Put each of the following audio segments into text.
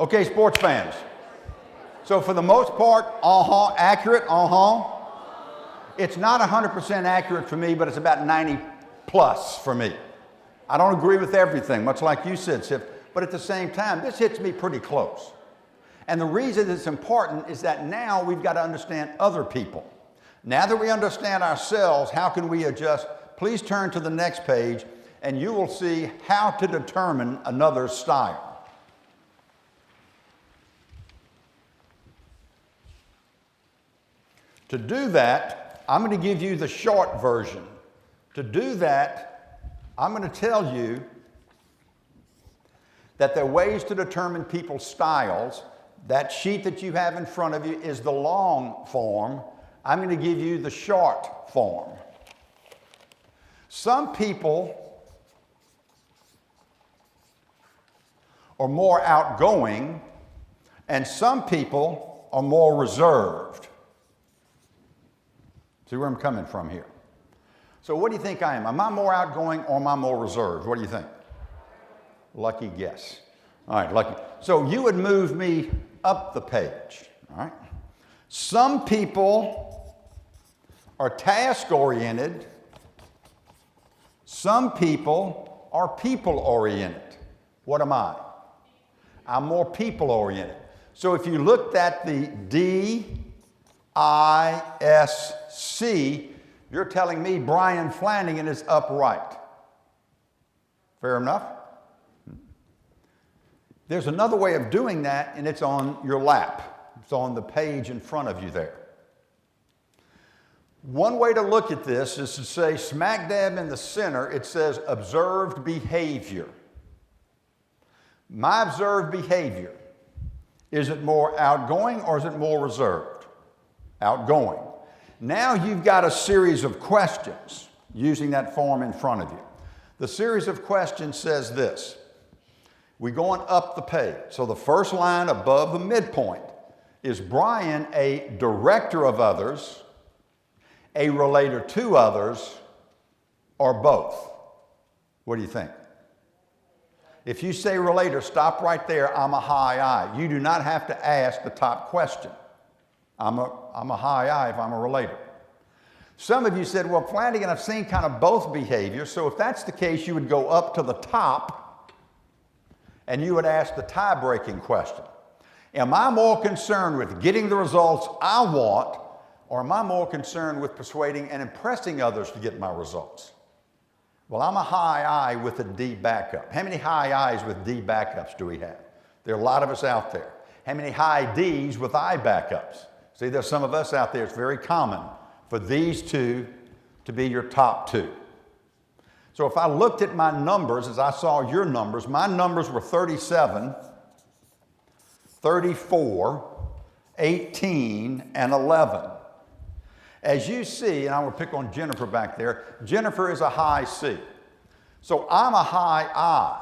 Okay, sports fans. So for the most part, accurate, It's not 100% accurate for me, but it's about 90 plus for me. I don't agree with everything, much like you said, Sif, but at the same time, this hits me pretty close. And the reason it's important is that now we've got to understand other people. Now that we understand ourselves, how can we adjust? Please turn to the next page and you will see how to determine another's style. To do that, I'm going to give you the short version. To do that, I'm going to tell you that there are ways to determine people's styles. That sheet that you have in front of you is the long form. I'm going to give you the short form. Some people are more outgoing, and some people are more reserved. See where I'm coming from here? So what do you think I am? Am I more outgoing or am I more reserved? What do you think? Lucky guess. All right, lucky. So you would move me up the page, all right? Some people are task-oriented. Some people are people-oriented. What am I? I'm more people-oriented. So if you looked at the D-I-S-C, you're telling me Bryan Flanagan is upright. Fair enough? There's another way of doing that, and it's on your lap. It's on the page in front of you there. One way to look at this is to say smack dab in the center, it says observed behavior. My observed behavior, is it more outgoing or is it more reserved? Outgoing. Now you've got a series of questions using that form in front of you. The series of questions says this. We're going up the page. So the first line above the midpoint, is Bryan a director of others, a relator to others, or both? What do you think? If you say relator, stop right there. I'm a high I. You do not have to ask the top question. I'm a high I if I'm a relator. Some of you said, well, Flanagan, I've seen kind of both behaviors. So if that's the case, you would go up to the top and you would ask the tie-breaking question. Am I more concerned with getting the results I want, or am I more concerned with persuading and impressing others to get my results? Well, I'm a high I with a D backup. How many high I's with D backups do we have? There are a lot of us out there. How many high D's with I backups? See, there's some of us out there. It's very common for these two to be your top two. So if I looked at my numbers as I saw your numbers, my numbers were 37, 34, 18, and 11. As you see, and I will pick on Jennifer back there, Jennifer is a high C. So I'm a high I.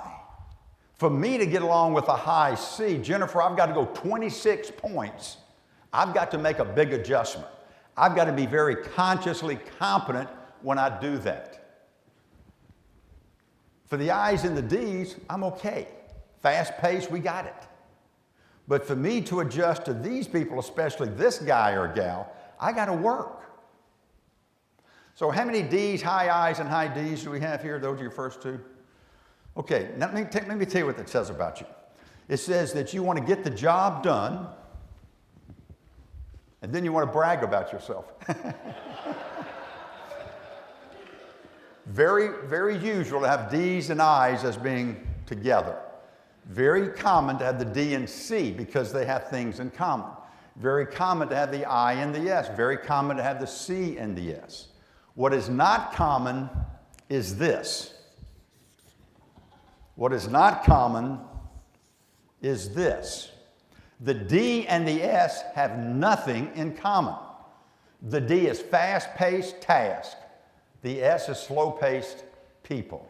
For me to get along with a high C, Jennifer, I've got to go 26 points. I've got to make a big adjustment. I've got to be very consciously competent when I do that. For the I's and the D's, I'm okay. Fast pace, we got it. But for me to adjust to these people, especially this guy or gal, I got to work. So how many D's, high I's, and high D's do we have here? Those are your first two? Okay, now let me tell you what that says about you. It says that you want to get the job done, and then you want to brag about yourself. Very, very usual to have D's and I's as being together. Very common to have the D and C because they have things in common. Very common to have the I and the S. Very common to have the C and the S. What is not common is this. What is not common is this. The D and the S have nothing in common. The D is fast-paced task. The S is slow-paced people.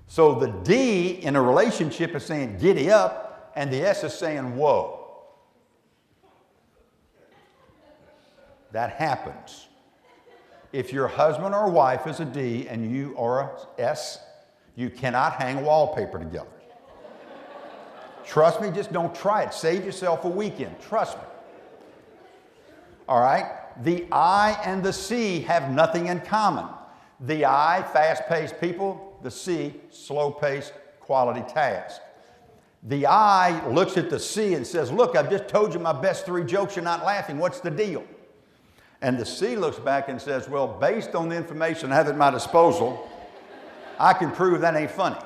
So the D in a relationship is saying giddy up, and the S is saying whoa. That happens. If your husband or wife is a D and you are a S, you cannot hang wallpaper together. Trust me, just don't try it. Save yourself a weekend. Trust me. All right? The I and the C have nothing in common. The I, fast-paced people. The C, slow-paced, quality task. The I looks at the C and says, look, I've just told you my best 3 jokes. You're not laughing. What's the deal? And the C looks back and says, well, based on the information I have at my disposal, I can prove that ain't funny.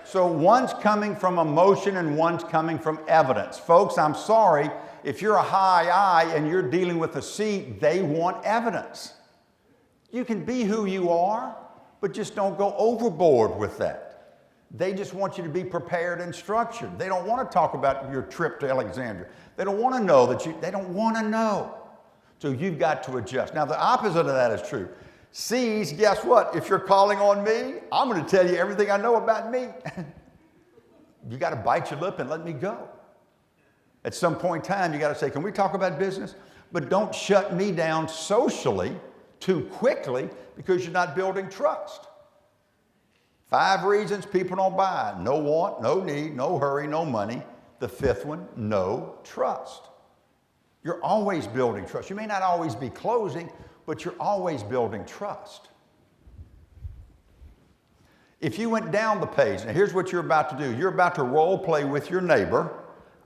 So one's coming from emotion and one's coming from evidence. Folks, I'm sorry, if you're a high I and you're dealing with a C, they want evidence. You can be who you are, but just don't go overboard with that. They just want you to be prepared and structured. They don't want to talk about your trip to Alexandria. They don't want to know they don't want to know. So you've got to adjust. Now the opposite of that is true. C's, guess what? If you're calling on me, I'm going to tell you everything I know about me. You got to bite your lip and let me go. At some point in time, you got to say, can we talk about business? But don't shut me down socially too quickly because you're not building trust. 5 reasons people don't buy. No want, no need, no hurry, no money. The 5th one, no trust. You're always building trust. You may not always be closing, but you're always building trust. If you went down the page, now here's what you're about to do. You're about to role play with your neighbor.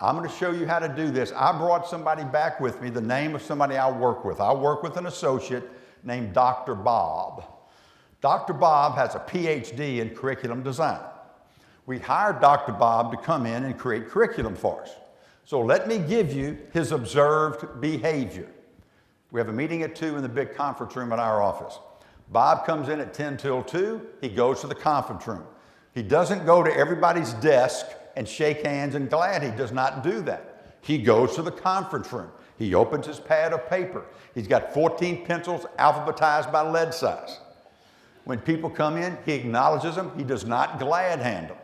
I'm going to show you how to do this. I brought somebody back with me, the name of somebody I work with. I work with an associate named Dr. Bob. Dr. Bob has a PhD in curriculum design. We hired Dr. Bob to come in and create curriculum for us. So let me give you his observed behavior. We have a meeting at 2 in the big conference room at our office. Bob comes in at 10 till 2. He goes to the conference room. He doesn't go to everybody's desk and shake hands and glad. He does not do that. He goes to the conference room. He opens his pad of paper. He's got 14 pencils alphabetized by lead size. When people come in, he acknowledges them. He does not glad hand them.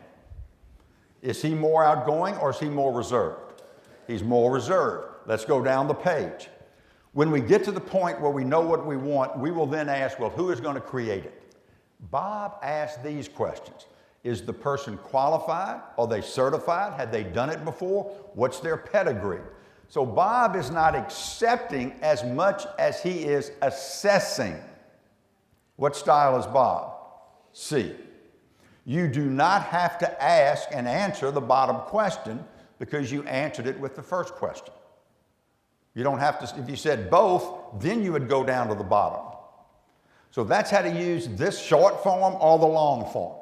Is he more outgoing or is he more reserved? He's more reserved. Let's go down the page. When we get to the point where we know what we want, we will then ask, well, who is going to create it? Bob asked these questions. Is the person qualified? Are they certified? Have they done it before? What's their pedigree? So Bob is not accepting as much as he is assessing. What style is Bob? C. You do not have to ask and answer the bottom question because you answered it with the first question. You don't have to, if you said both, then you would go down to the bottom. So that's how to use this short form or the long form.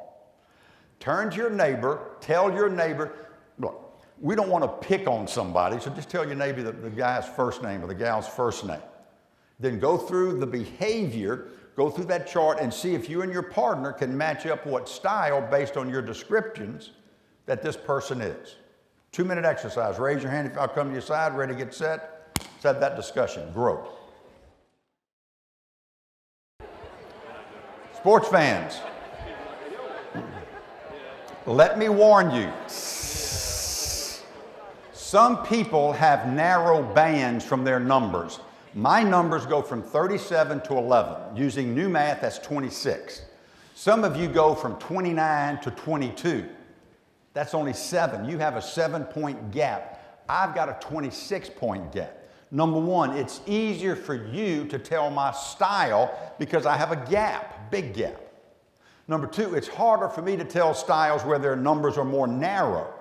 Turn to your neighbor, tell your neighbor, look, we don't want to pick on somebody, so just tell your neighbor the guy's first name or the gal's first name. Then go through the behavior, go through that chart and see if you and your partner can match up what style based on your descriptions that this person is. 2-minute exercise. Raise your hand if I'll come to your side, ready to get set. Let's have that discussion. Grow. Sports fans, let me warn you. Some people have narrow bands from their numbers. My numbers go from 37 to 11. Using new math, that's 26. Some of you go from 29 to 22. That's only 7. You have a 7-point gap. I've got a 26-point gap. Number one, it's easier for you to tell my style because I have a gap, big gap. Number two, it's harder for me to tell styles where their numbers are more narrow,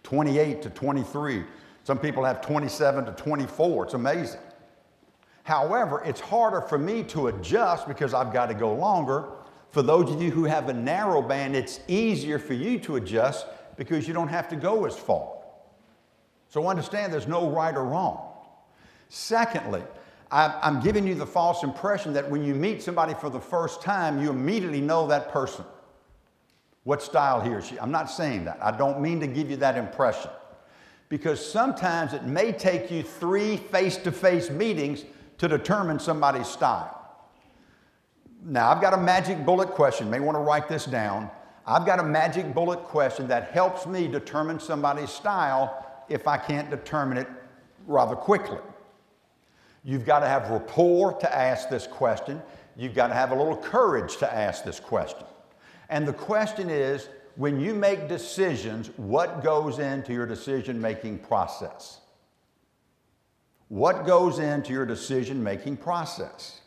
28 to 23. Some people have 27 to 24. It's amazing. However, it's harder for me to adjust because I've got to go longer. For those of you who have a narrow band, it's easier for you to adjust because you don't have to go as far. So understand there's no right or wrong. Secondly, I'm giving you the false impression that when you meet somebody for the first time, you immediately know that person. What style he or she. I'm not saying that. I don't mean to give you that impression. Because sometimes it may take you 3 face-to-face meetings to determine somebody's style. Now, I've got a magic bullet question. You may want to write this down. I've got a magic bullet question that helps me determine somebody's style if I can't determine it rather quickly. You've got to have rapport to ask this question. You've got to have a little courage to ask this question. And the question is, When you make decisions, what goes into your decision-making process? What goes into your decision-making process?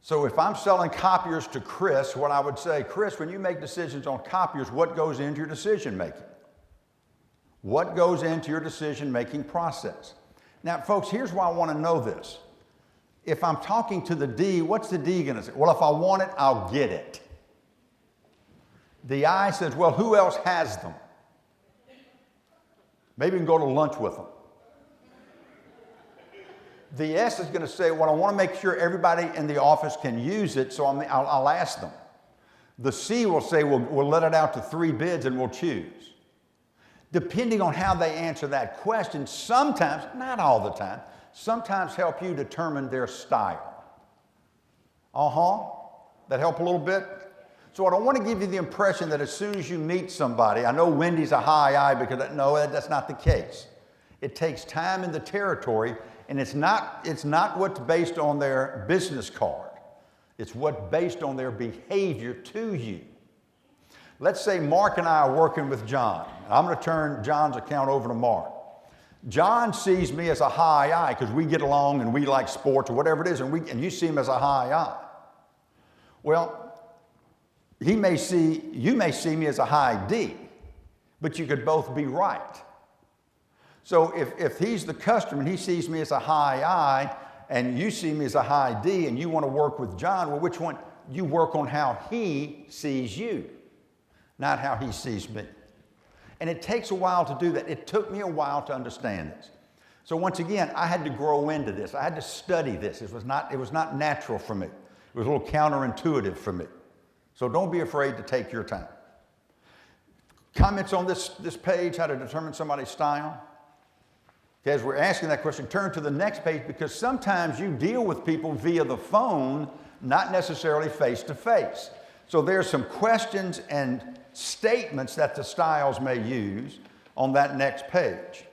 So if I'm selling copiers to Chris, what I would say, Chris, when you make decisions on copiers, what goes into your decision-making? What goes into your decision-making process? Now, folks, here's why I want to know this. If I'm talking to the D, what's the D going to say? Well, if I want it, I'll get it. The I says, well, who else has them? Maybe we can go to lunch with them. The S is going to say, well, I want to make sure everybody in the office can use it, so I'll ask them. The C will say, we'll let it out to 3 bids and we'll choose. Depending on how they answer that question, sometimes, not all the time, sometimes help you determine their style. That help a little bit? So I don't want to give you the impression that as soon as you meet somebody, I know Wendy's a high I because no, that's not the case. It takes time in the territory, and it's not what's based on their business card. It's what's based on their behavior to you. Let's say Mark and I are working with John. I'm going to turn John's account over to Mark. John sees me as a high I because we get along and we like sports or whatever it is, and you see him as a high I. Well, you may see me as a high D, but you could both be right. So if he's the customer and he sees me as a high I and you see me as a high D and you want to work with John, well, which one? You work on how he sees you, not how he sees me. And it takes a while to do that. It took me a while to understand this. So once again, I had to grow into this. I had to study this. It was not natural for me. It was a little counterintuitive for me. So don't be afraid to take your time. Comments on this page, how to determine somebody's style? Okay, as we're asking that question, turn to the next page because sometimes you deal with people via the phone, not necessarily face to face. So there's some questions and statements that the styles may use on that next page.